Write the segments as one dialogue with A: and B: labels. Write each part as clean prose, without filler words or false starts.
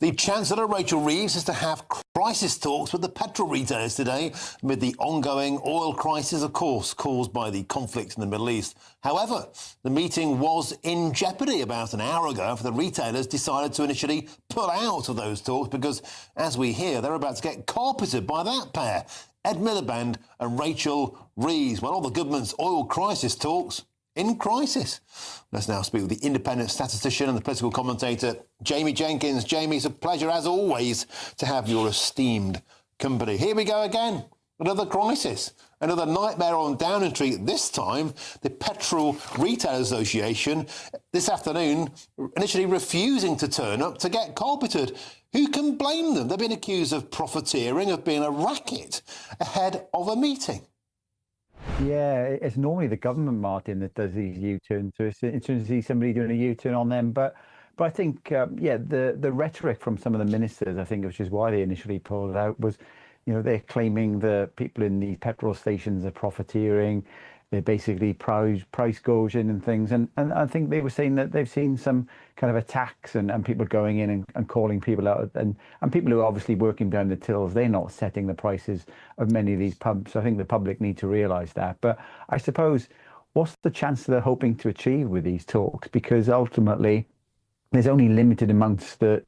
A: The Chancellor, Rachel Reeves, is to have crisis talks with the petrol retailers today amid the ongoing oil crisis, of course, caused by the conflict in the Middle East. However, the meeting was in jeopardy about an hour ago after the retailers decided to initially pull out of those talks because, as we hear, they're about to get carpeted by that pair, Ed Miliband and Rachel Reeves. Well, all the government's oil crisis talks in crisis. Let's now speak with the independent statistician and the political commentator, Jamie Jenkins. Jamie, it's a pleasure, as always, to have your esteemed company. Here we go again. Another crisis, another nightmare on Downing Street. This time, the Petrol Retail Association this afternoon initially refusing to turn up to get carpeted. Who can blame them? They've been accused of profiteering, of being a racket ahead of a meeting.
B: Yeah, it's normally the government, Martin, that does these U-turns. So it's interesting to see somebody doing a U-turn on them. But I think, the rhetoric from some of the ministers, I think, which is why they initially pulled it out, was, they're claiming the people in these petrol stations are profiteering. They're basically price gouging and things. And I think they were saying that they've seen some kind of attacks and people going in and calling people out. And people who are obviously working behind the tills, they're not setting the prices of many of these pumps. I think the public need to realise that. But I suppose, what's the chance they're hoping to achieve with these talks? Because ultimately, there's only limited amounts that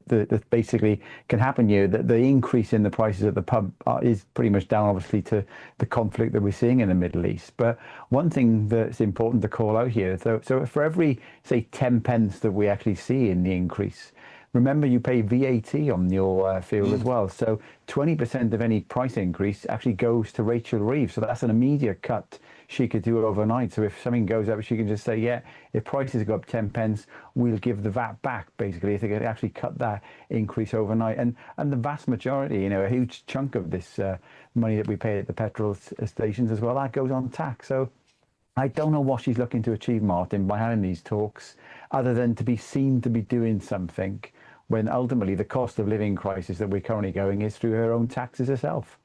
B: basically can happen here. The increase in the prices at the pump is pretty much down, obviously, to the conflict that we're seeing in the Middle East. But one thing that's important to call out here, so for every, say, 10 pence that we actually see in the increase, remember you pay VAT on your fuel as well. So 20% of any price increase actually goes to Rachel Reeves. So that's an immediate cut she could do overnight. So if something goes up, she can just say, yeah, if prices go up 10 pence, we'll give the VAT back, basically, if they could actually cut that increase overnight. And the vast majority, a huge chunk of this money that we pay at the petrol stations as well, that goes on tax. So I don't know what she's looking to achieve, Martin, by having these talks, other than to be seen to be doing something when ultimately the cost of living crisis that we're currently going is through her own taxes herself.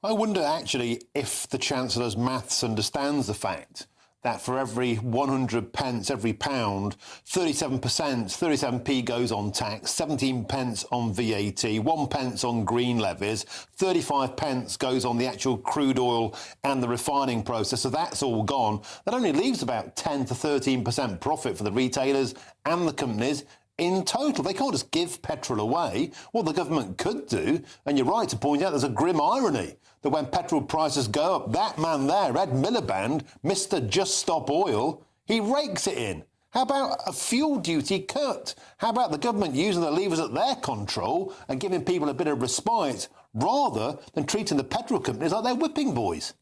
A: I wonder, actually, if the Chancellor's maths understands the fact that for every 100 pence, every pound, 37p goes on tax, 17 pence on VAT, 1 pence on green levies, 35 pence goes on the actual crude oil and the refining process. So that's all gone. That only leaves about 10 to 13% profit for the retailers and the companies in total. They can't just give petrol away. What the government could do, and you're right to point out, there's a grim irony that when petrol prices go up, that man there, Ed Miliband, Mr. Just Stop Oil, he rakes it in. How about a fuel duty cut? How about the government using the levers at their control and giving people a bit of respite rather than treating the petrol companies like they're whipping boys?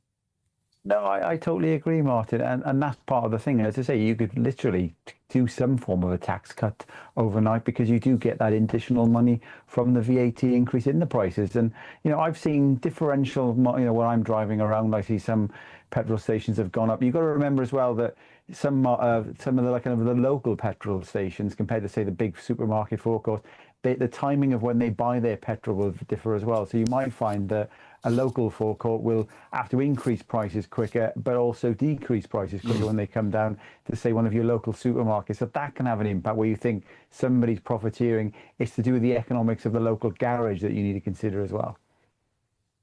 B: No, I totally agree, Martin. And that's part of the thing. As I say, you could literally do some form of a tax cut overnight because you do get that additional money from the VAT increase in the prices. And, I've seen differential, when I'm driving around, I see some petrol stations have gone up. You've got to remember as well that some of the local petrol stations compared to, say, the big supermarket forecourt, the timing of when they buy their petrol will differ as well. So you might find that a local forecourt will have to increase prices quicker, but also decrease prices quicker when they come down to, say, one of your local supermarkets. So that can have an impact where you think somebody's profiteering. It's to do with the economics of the local garage that you need to consider as well.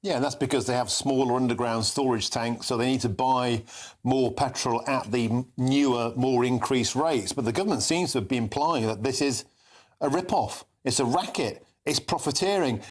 A: Yeah, and that's because they have smaller underground storage tanks, so they need to buy more petrol at the newer, more increased rates. But the government seems to be implying that this is a rip-off. It's a racket. It's profiteering.